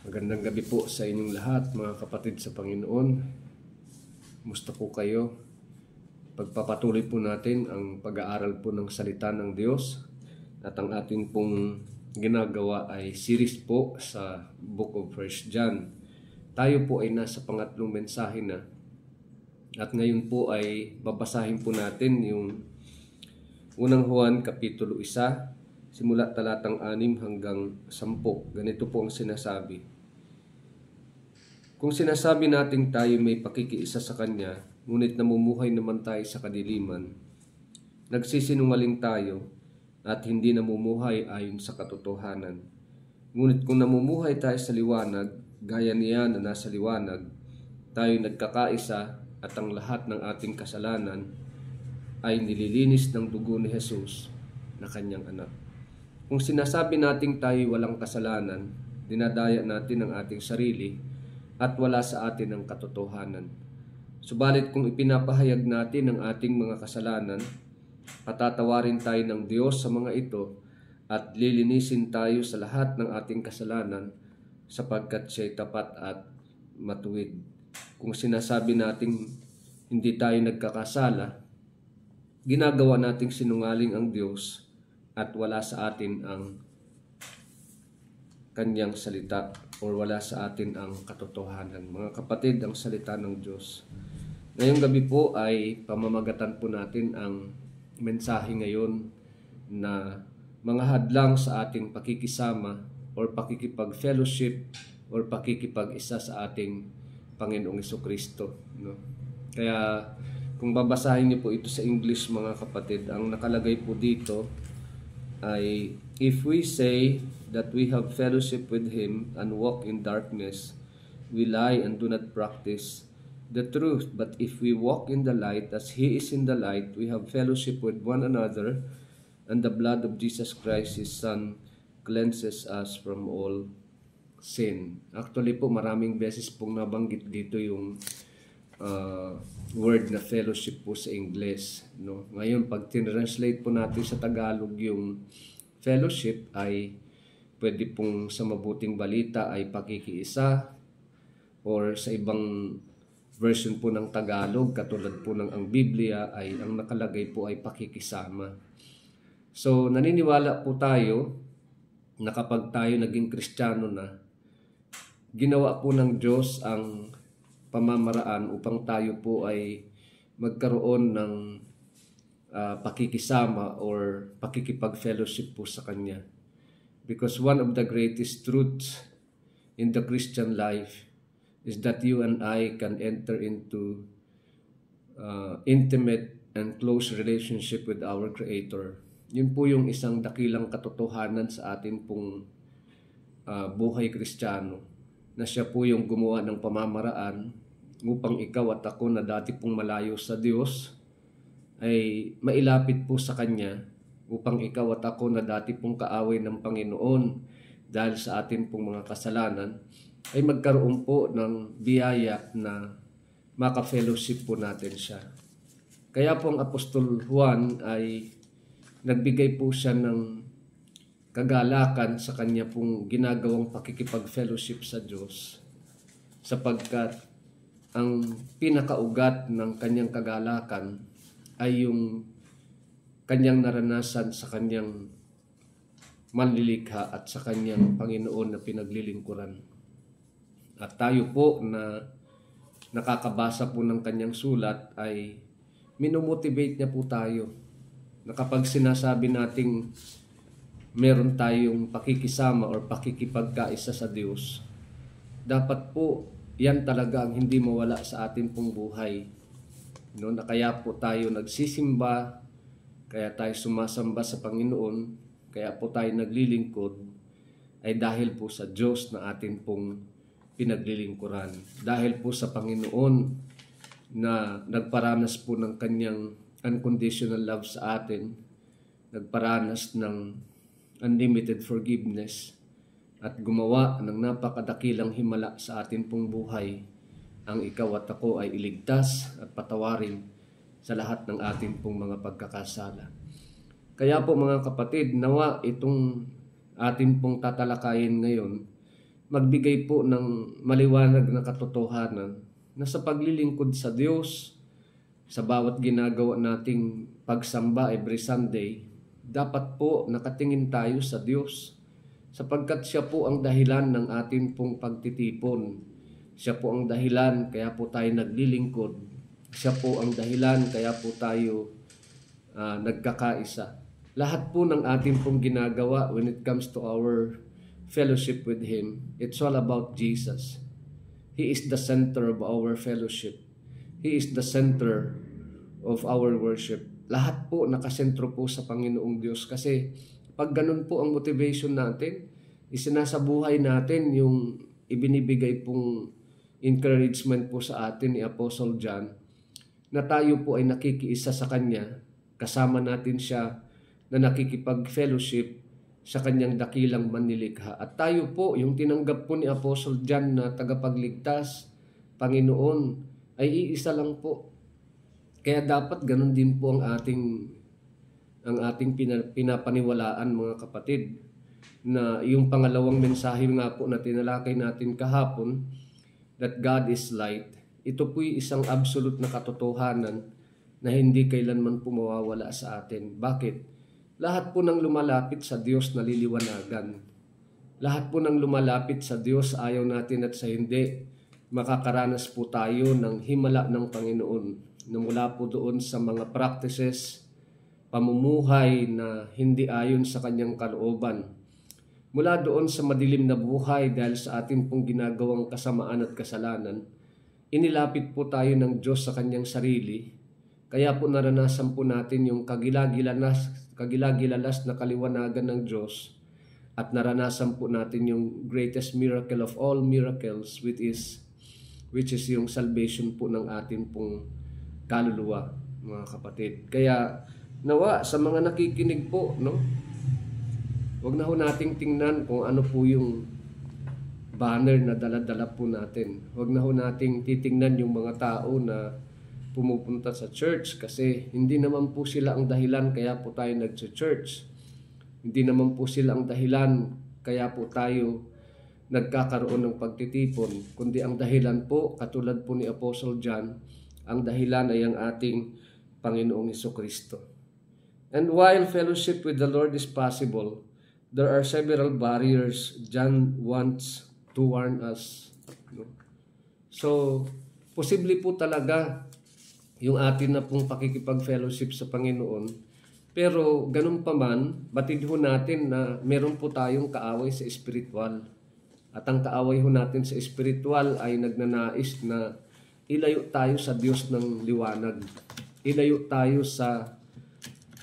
Magandang gabi po sa inyong lahat, mga kapatid sa Panginoon. Musta po kayo? Pagpapatuloy po natin ang pag-aaral po ng salita ng Diyos. At ang ating pong ginagawa ay series po sa Book of 1 John. Tayo po ay nasa pangatlong mensahe na. At ngayon po ay babasahin po natin yung unang Juan Kapitulo 1, simula talatang 6 hanggang 10. Ganito po ang sinasabi. Kung sinasabi nating tayo may pakikiisa sa Kanya, ngunit namumuhay naman tayo sa kadiliman, nagsisinungaling tayo at hindi namumuhay ayon sa katotohanan. Ngunit kung namumuhay tayo sa liwanag, gaya niya na nasa liwanag, tayo nagkakaisa at ang lahat ng ating kasalanan ay nililinis ng dugo ni Jesus na Kanyang anak. Kung sinasabi nating tayo walang kasalanan, dinadaya natin ang ating sarili at wala sa atin ang katotohanan. Subalit kung ipinapahayag natin ang ating mga kasalanan, patatawarin tayo ng Diyos sa mga ito at lilinisin tayo sa lahat ng ating kasalanan sapagkat siya'y tapat at matuwid. Kung sinasabi nating hindi tayo nagkakasala, ginagawa nating sinungaling ang Diyos at wala sa atin ang Kanyang salita o wala sa atin ang katotohanan. Mga kapatid, ang salita ng Diyos. Ngayong gabi po ay pamamagatan po natin ang mensahe ngayon na mga hadlang sa ating pakikisama or pakikipag-fellowship or pakikipag-isa sa ating Panginoong Jesucristo. No? Kaya kung babasahin niyo po ito sa English, mga kapatid, ang nakalagay po dito ay, if we say that we have fellowship with Him and walk in darkness, we lie and do not practice the truth. But if we walk in the light as He is in the light, we have fellowship with one another, and the blood of Jesus Christ, His Son, cleanses us from all sin. Actually po, maraming beses pong nabanggit dito yung word na fellowship po sa English. No? Ngayon, pag tinranslate po natin sa Tagalog yung fellowship ay pwede pong sa mabuting balita ay pakikiisa, or sa ibang version po ng Tagalog, katulad po ng ang Biblia, ay ang nakalagay po ay pakikisama. So, naniniwala po tayo na kapag tayo naging Kristiyano na, ginawa po ng Diyos ang pamamaraan upang tayo po ay magkaroon ng pakikisama or pakikipag-fellowship po sa Kanya. Because one of the greatest truths in the Christian life is that you and I can enter into intimate and close relationship with our Creator. Yun po yung isang dakilang katotohanan sa atin pong buhay Kristiyano, na siya po yung gumawa ng pamamaraan upang ikaw at ako na dati pong malayo sa Diyos ay mailapit po sa Kanya, upang ikaw at ako na dati pong kaaway ng Panginoon dahil sa atin pong mga kasalanan ay magkaroon po ng biyaya na maka-fellowship po natin siya. Kaya po ang Apostol Juan ay nagbigay po siya ng kagalakan sa kanya pong ginagawang pakikipag-fellowship sa Diyos, sapagkat ang pinakaugat ng kanyang kagalakan ay yung kanyang naranasan sa kanyang manlilikha at sa kanyang Panginoon na pinaglilingkuran. At tayo po na nakakabasa po ng kanyang sulat ay minomotivate niya po tayo na kapag sinasabi nating meron tayong pakikisama or pakikipagkaisa sa Diyos, dapat po yan talaga ang hindi mawala sa atin pong buhay. No, na kaya po tayo nagsisimba, kaya tayo sumasamba sa Panginoon, kaya po tayo naglilingkod, ay dahil po sa Diyos na atin pong pinaglilingkuran. Dahil po sa Panginoon na nagparanas po ng Kanyang unconditional love sa atin, nagparanas ng unlimited forgiveness, at gumawa ng napakadakilang himala sa atin pong buhay, ang ikaw at ako ay iligtas at patawarin sa lahat ng ating pong mga pagkakasala. Kaya po mga kapatid, nawa itong atin pong tatalakayin ngayon magbigay po ng maliwanag na katotohanan na sa paglilingkod sa Diyos, sa bawat ginagawa nating pagsamba every Sunday, dapat po nakatingin tayo sa Diyos sapagkat siya po ang dahilan ng ating pong pagtitipon. Siya po ang dahilan kaya po tayo naglilingkod. Siya po ang dahilan kaya po tayo nagkakaisa. Lahat po ng ating pong ginagawa when it comes to our fellowship with Him, it's all about Jesus. He is the center of our fellowship. He is the center of our worship. Lahat po nakasentro po sa Panginoong Diyos kasi pag ganun po ang motivation natin, isinasabuhay natin yung ibinibigay pong encouragement po sa atin ni Apostle John na tayo po ay nakikiisa sa Kanya, kasama natin siya na nakikipag-fellowship sa Kanyang dakilang manlilikha. At tayo po, yung tinanggap po ni Apostle John na tagapagligtas, Panginoon, ay iisa lang po. Kaya dapat ganun din po ang ating pinapaniwalaan, mga kapatid, na yung pangalawang mensahe nga po na tinalakay natin kahapon, that God is light. Ito po'y isang absolute na katotohanan na hindi kailanman po mawawala sa atin. Bakit? Lahat po ng lumalapit sa Diyos naliliwanagan. Lahat po ng lumalapit sa Diyos, ayaw natin at sa hindi, makakaranas po tayo ng himala ng Panginoon na mula po doon sa mga practices, pamumuhay na hindi ayon sa Kanyang kalooban. Mula doon sa madilim na buhay dahil sa ating pong ginagawang kasamaan at kasalanan, inilapit po tayo ng Diyos sa Kanyang sarili. Kaya po naranasan po natin yung kagilagilalas na kaliwanagan ng Diyos at naranasan po natin yung greatest miracle of all miracles which is yung salvation po ng ating pong kaluluwa, mga kapatid. Kaya nawa sa mga nakikinig po, no? Huwag na ho nating tingnan kung ano po yung banner na dala-dala po natin. Huwag na ho nating titingnan yung mga tao na pumupunta sa church kasi hindi naman po sila ang dahilan kaya po tayo nag-church. Hindi naman po sila ang dahilan kaya po tayo nagkakaroon ng pagtitipon, kundi ang dahilan po, katulad po ni Apostle John, ang dahilan ay ang ating Panginoong Hesukristo. And while fellowship with the Lord is possible, there are several barriers John wants to warn us. So, posible po talaga yung atin na pong pakikipag-fellowship sa Panginoon. Pero ganun pa man, batid ho natin na meron po tayong kaaway sa espiritual. At ang kaaway ho natin sa espiritual ay nagnanais na ilayo tayo sa Diyos ng liwanag. Ilayo tayo sa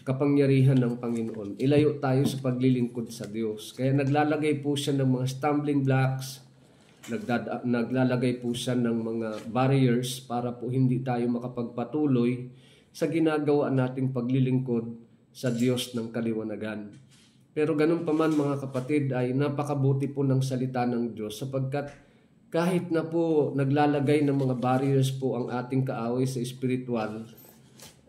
kapangyarihan ng Panginoon. Ilayo tayo sa paglilingkod sa Diyos. Kaya naglalagay po siya ng mga stumbling blocks, naglalagay po siya ng mga barriers para po hindi tayo makapagpatuloy sa ginagawa nating paglilingkod sa Diyos ng kaliwanagan. Pero ganun pa man, mga kapatid, ay napakabuti po ng salita ng Diyos sapagkat kahit na po naglalagay ng mga barriers po ang ating kaaway sa spiritual,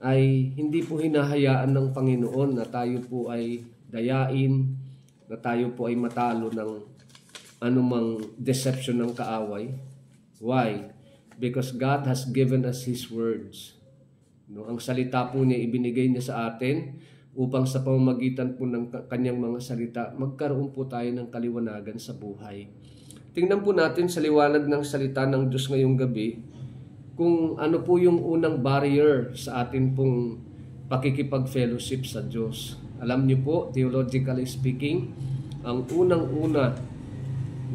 ay hindi po hinahayaan ng Panginoon na tayo po ay dayain, na tayo po ay matalo ng anumang deception ng kaaway. Why? Because God has given us His words. No, ang salita po niya ibinigay niya sa atin upang sa pamamagitan po ng kanyang mga salita, magkaroon po tayo ng kaliwanagan sa buhay. Tingnan po natin sa liwanag ng salita ng Diyos ngayong gabi kung ano po yung unang barrier sa atin pong pakikipag-fellowship sa Diyos. Alam niyo po, theologically speaking, ang unang-una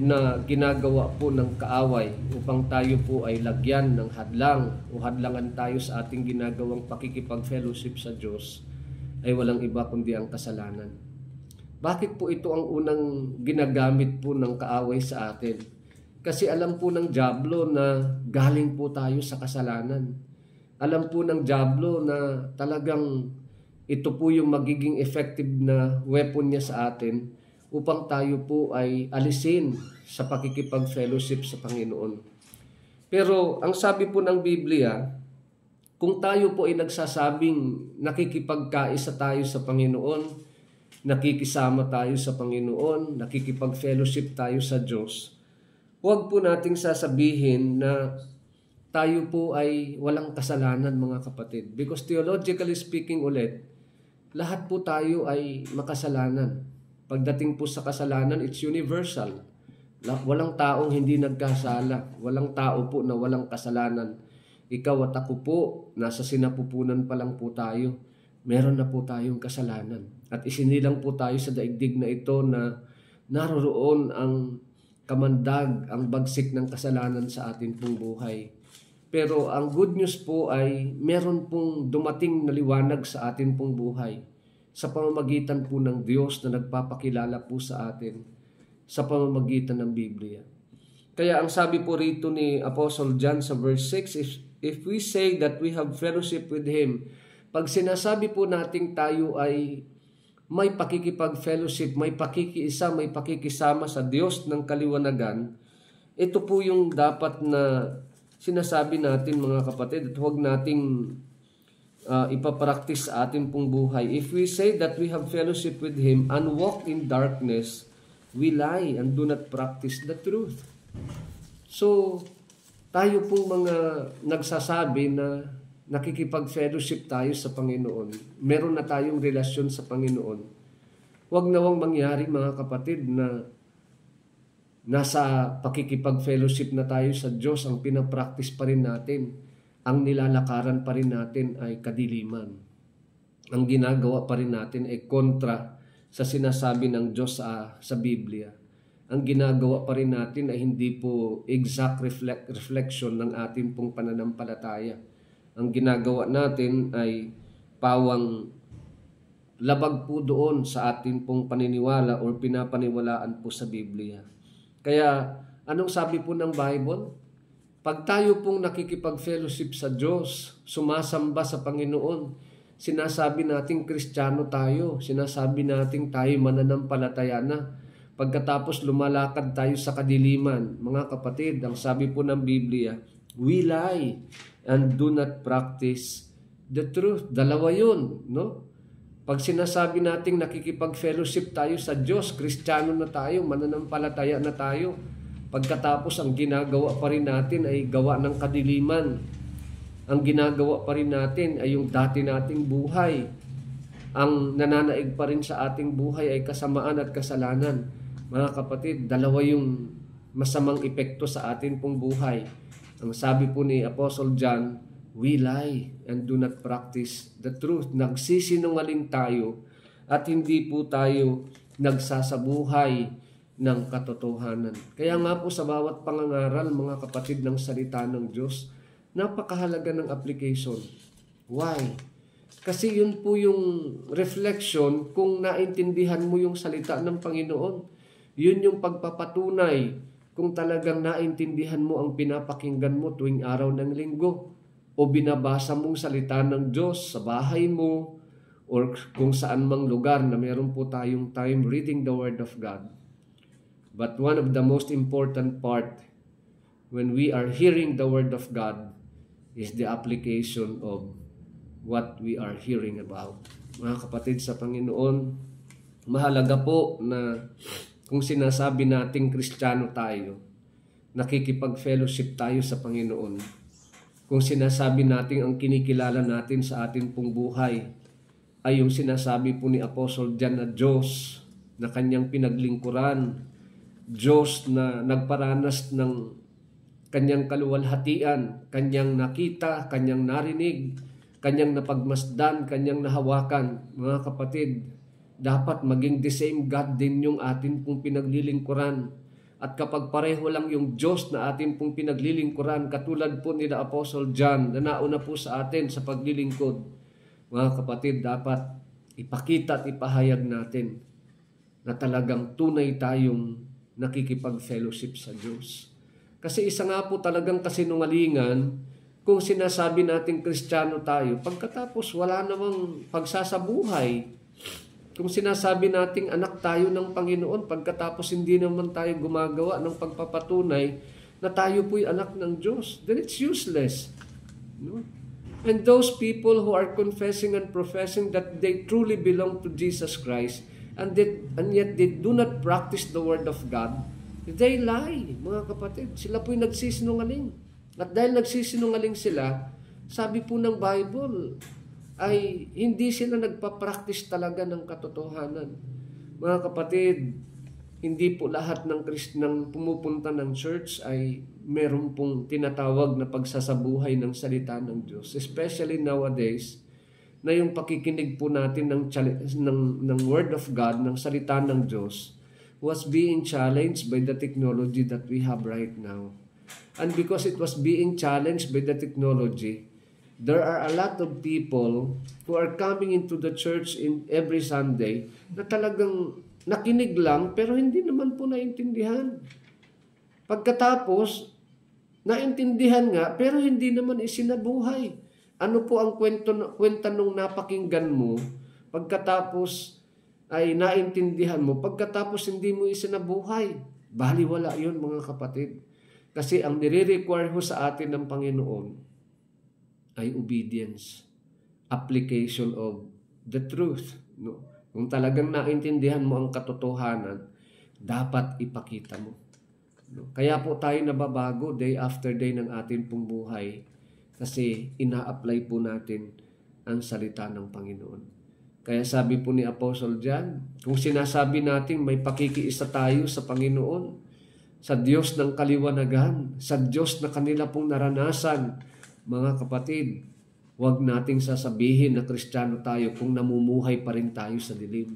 na ginagawa po ng kaaway upang tayo po ay lagyan ng hadlang o hadlangan tayo sa ating ginagawang pakikipag-fellowship sa Diyos ay walang iba kundi ang kasalanan. Bakit po ito ang unang ginagamit po ng kaaway sa atin? Kasi alam po ng dyablo na galing po tayo sa kasalanan. Alam po ng dyablo na talagang ito po yung magiging effective na weapon niya sa atin upang tayo po ay alisin sa pakikipag-fellowship sa Panginoon. Pero ang sabi po ng Biblia, kung tayo po ay nagsasabing nakikipagkaisa tayo sa Panginoon, nakikisama tayo sa Panginoon, nakikipag-fellowship tayo sa Diyos, Huwag po nating sasabihin na tayo po ay walang kasalanan, mga kapatid. Because theologically speaking ulit, lahat po tayo ay makasalanan. Pagdating po sa kasalanan, it's universal. Walang taong hindi nagkasala. Walang tao po na walang kasalanan. Ikaw at ako po, nasa sinapupunan pa lang po tayo. Meron na po tayong kasalanan. At isinilang po tayo sa daigdig na ito na naroroon ang kamandag, ang bagsik ng kasalanan sa ating pong buhay. Pero ang good news po ay meron pong dumating na liwanag sa ating pong buhay sa pamamagitan po ng Diyos na nagpapakilala po sa atin sa pamamagitan ng Biblia. Kaya ang sabi po rito ni Apostle John sa verse 6, if we say that we have fellowship with Him, pag sinasabi po nating tayo ay may pakikipag-fellowship, may pakikiisa, may pakikisama sa Diyos ng kaliwanagan, ito po yung dapat na sinasabi natin, mga kapatid, at huwag nating ipapractice sa ating pong buhay. If we say that we have fellowship with Him and walk in darkness, we lie and do not practice the truth. So, tayo pong mga nagsasabi na nakikipag-fellowship tayo sa Panginoon. Meron na tayong relasyon sa Panginoon. Huwag nawang mangyari, mga kapatid, na nasa pakikipag-fellowship na tayo sa Diyos, ang pinapractice pa rin natin, ang nilalakaran pa rin natin ay kadiliman. Ang ginagawa pa rin natin ay kontra sa sinasabi ng Diyos sa Biblia. Ang ginagawa pa rin natin ay hindi po exact reflection ng ating pong pananampalataya. Ang ginagawa natin ay pawang labag po doon sa ating pong paniniwala o pinapaniwalaan po sa Biblia. Kaya anong sabi po ng Bible? Pag tayo pong nakikipag-fellowship sa Diyos, sumasamba sa Panginoon, sinasabi nating Kristiyano tayo, sinasabi nating tayo mananampalataya na. Pagkatapos lumalakad tayo sa kadiliman, mga kapatid, ang sabi po ng Biblia, we lie and do not practice the truth. Dalawa yun, no? Pag sinasabi nating nakikipag-fellowship tayo sa Diyos, Kristiyano na tayo, mananampalataya na tayo, pagkatapos ang ginagawa pa rin natin ay gawa ng kadiliman. Ang ginagawa pa rin natin ay yung dati nating buhay. Ang nananaig pa rin sa ating buhay ay kasamaan at kasalanan. Mga kapatid, dalawa yung masamang epekto sa ating pong buhay. Ang sabi po ni Apostle John, we lie and do not practice the truth. Nagsisinungaling tayo at hindi po tayo nagsasabuhay ng katotohanan. Kaya nga po sa bawat pangangaral, mga kapatid, ng salita ng Diyos, napakahalaga ng application. Why? Kasi yun po yung reflection kung naintindihan mo yung salita ng Panginoon. Yun yung pagpapatunay kung talagang naintindihan mo ang pinapakinggan mo tuwing araw ng linggo o binabasa mong salita ng Diyos sa bahay mo or kung saan mang lugar na meron po tayong time reading the Word of God. But one of the most important part when we are hearing the Word of God is the application of what we are hearing about. Mga kapatid sa Panginoon, mahalaga po na kung sinasabi nating Kristiyano tayo, nakikipag-fellowship tayo sa Panginoon, kung sinasabi natin ang kinikilala natin sa ating pong buhay, ay yung sinasabi po ni Apostle John na Diyos na kanyang pinaglingkuran, Diyos na nagparanas ng kanyang kaluwalhatian, kanyang nakita, kanyang narinig, kanyang napagmasdan, kanyang nahawakan. Mga kapatid, dapat maging the same God din yung atin pong pinaglilingkuran. At kapag pareho lang yung Diyos na atin pong pinaglilingkuran, katulad po nila Apostle John na nauna po sa atin sa paglilingkod, mga kapatid, dapat ipakita at ipahayag natin na talagang tunay tayong nakikipag-fellowship sa Diyos. Kasi isa nga po talagang kasinungalingan kung sinasabi natin Kristiyano tayo, pagkatapos wala namang pagsasabuhay. Kung sinasabi nating anak tayo ng Panginoon, pagkatapos hindi naman tayo gumagawa ng pagpapatunay na tayo po'y anak ng Diyos, then it's useless. No? And those people who are confessing and professing that they truly belong to Jesus Christ, and yet they do not practice the Word of God, They lie, mga kapatid. Sila po'y nagsisinungaling. At dahil nagsisinungaling sila, sabi po ng Bible, ay hindi sila nagpa-practice talaga ng katotohanan. Mga kapatid, hindi po lahat ng pumupunta ng church ay meron pong tinatawag na pagsasabuhay ng salita ng Diyos. Especially nowadays, na yung pakikinig po natin ng Word of God, ng salita ng Diyos, was being challenged by the technology that we have right now. And because it was being challenged by the technology, there are a lot of people who are coming into the church in every Sunday na talagang nakinig lang pero hindi naman po naintindihan. Pagkatapos, naintindihan nga pero hindi naman isinabuhay. Ano po ang kwenta nung napakinggan mo pagkatapos ay naintindihan mo, pagkatapos hindi mo isinabuhay? Baliwala yun, mga kapatid. Kasi ang nire-require ho sa atin ng Panginoon ay obedience, application of the truth. No? Kung talagang naintindihan mo ang katotohanan, dapat ipakita mo. No? Kaya po tayo nababago day after day ng ating pong buhay kasi ina-apply po natin ang salita ng Panginoon. Kaya sabi po ni Apostle John, kung sinasabi natin may pakikiisa tayo sa Panginoon, sa Diyos ng kaliwanagan, sa Diyos na kanila pong naranasan, mga kapatid, huwag nating sasabihin na Kristiyano tayo kung namumuhay pa rin tayo sa dilim.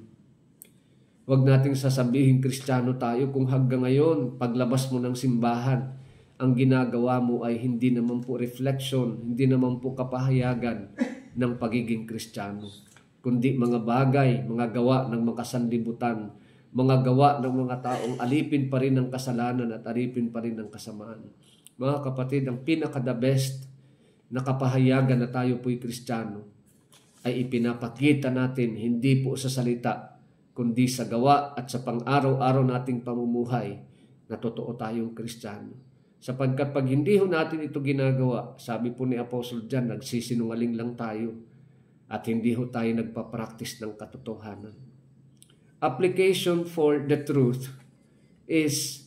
Huwag nating sasabihin Kristiyano tayo kung hanggang ngayon, paglabas mo ng simbahan, ang ginagawa mo ay hindi naman po reflection, hindi naman po kapahayagan ng pagiging Kristiyano, kundi mga bagay, mga gawa ng mga sanlibutan, mga gawa ng mga taong alipin pa rin ng kasalanan at alipin pa rin ng kasamaan. Mga kapatid, ang pinaka-the best na kapahayagan na tayo po'y Kristiyano ay ipinapakita natin hindi po sa salita, kundi sa gawa at sa pang-araw-araw nating pamumuhay na totoo tayong Kristiyano. Sapagkat pag hindi ho natin ito ginagawa, sabi po ni Apostle John, nagsisinungaling lang tayo at hindi ho tayo nagpa-practice ng katotohanan. Application for the truth is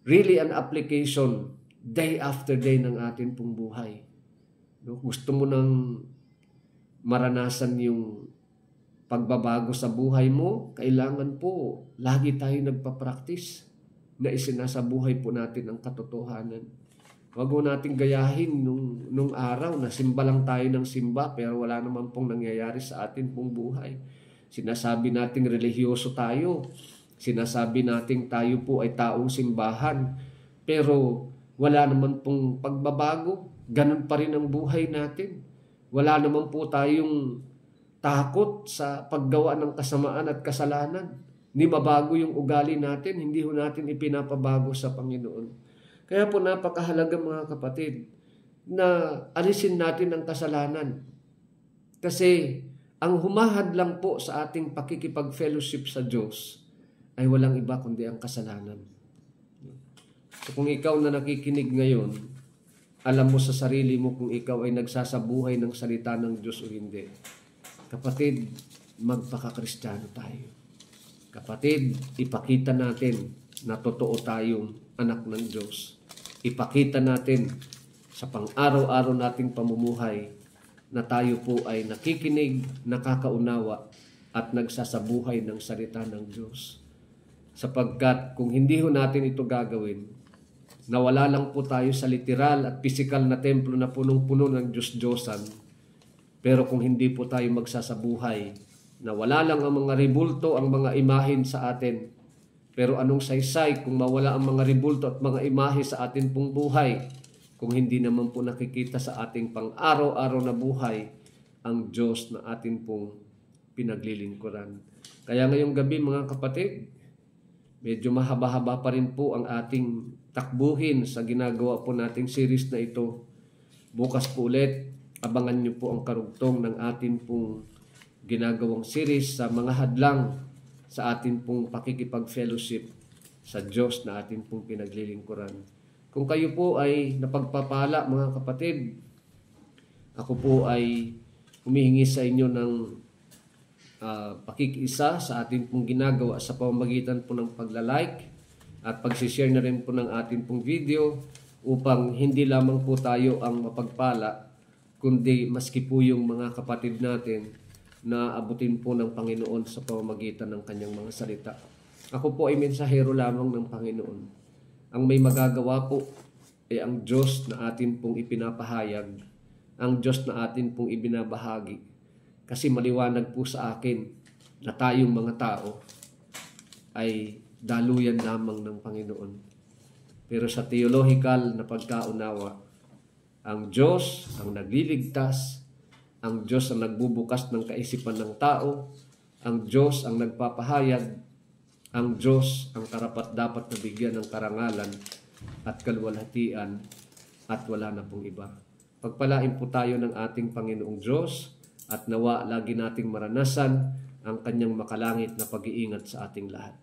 really an application day after day ng ating pong buhay. No? Gusto mo nang maranasan yung pagbabago sa buhay mo, kailangan po lagi tayo nagpa-practice na isinasabuhay po natin ang katotohanan. Huwag mo nating gayahin nung araw na simba lang tayo ng simba pero wala naman pong nangyayari sa atin pong buhay. Sinasabi nating relihiyoso tayo. Sinasabi nating tayo po ay taong simbahan. Pero wala naman pong pagbabago. Ganun pa rin ang buhay natin. Wala naman po tayong takot sa paggawa ng kasamaan at kasalanan. Hindi mabago yung ugali natin. Hindi ho natin ipinapabago sa Panginoon. Kaya po napakahalaga mga kapatid na alisin natin ang kasalanan. Kasi ang humahad lang po sa ating pakikipag-fellowship sa Diyos ay walang iba kundi ang kasalanan. So kung ikaw na nakikinig ngayon, alam mo sa sarili mo kung ikaw ay nagsasabuhay ng salita ng Diyos o hindi. Kapatid, magpaka-Kristiyano tayo. Kapatid, ipakita natin na totoo tayong anak ng Diyos. Ipakita natin sa pang-araw-araw nating pamumuhay na tayo po ay nakikinig, nakakaunawa at nagsasabuhay ng salita ng Diyos. Sapagkat kung hindi ho natin ito gagawin, nawala lang po tayo sa literal at physical na templo na punong-puno ng Diyos-Diyosan. Pero kung hindi po tayo magsasabuhay, nawala lang ang mga ribulto, ang mga imahin sa atin. Pero anong saysay kung mawala ang mga ribulto at mga imahe sa atin pong buhay, kung hindi naman po nakikita sa ating pang-araw-araw na buhay ang Diyos na atin pong pinaglilingkuran. Kaya ngayong gabi mga kapatid, medyo mahaba-haba pa rin po ang ating takbuhin sa ginagawa po nating series na ito. Bukas po ulit, abangan niyo po ang karugtong ng atin pong ginagawang series sa mga hadlang sa atin pong pakikipag-fellowship sa Diyos na atin pong pinaglilingkuran. Kung kayo po ay napagpapala mga kapatid, ako po ay humihingi sa inyo ng pakikiisa sa atin pong ginagawa sa pamamagitan po ng paglalike at pagsishare na rin po ng ating pong video upang hindi lamang po tayo ang mapagpala, kundi maski po yung mga kapatid natin na abutin po ng Panginoon sa pamamagitan ng kanyang mga salita. Ako po ay mensahero lamang ng Panginoon. Ang may magagawa po ay ang Diyos na atin pong ipinapahayag, ang Diyos na atin pong ibinabahagi. Kasi maliwanag po sa akin na tayong mga tao ay daluyan lamang ng Panginoon. Pero sa theological na pagkaunawa, ang Diyos ang nagliligtas, ang Diyos ang nagbubukas ng kaisipan ng tao, ang Diyos ang nagpapahayag, ang Diyos ang karapat-dapat na bigyan ng karangalan at kaluwalhatian at wala na pong iba. Pagpalain po tayo ng ating Panginoong Diyos at nawa lagi nating maranasan ang kanyang makalangit na pag-iingat sa ating lahat.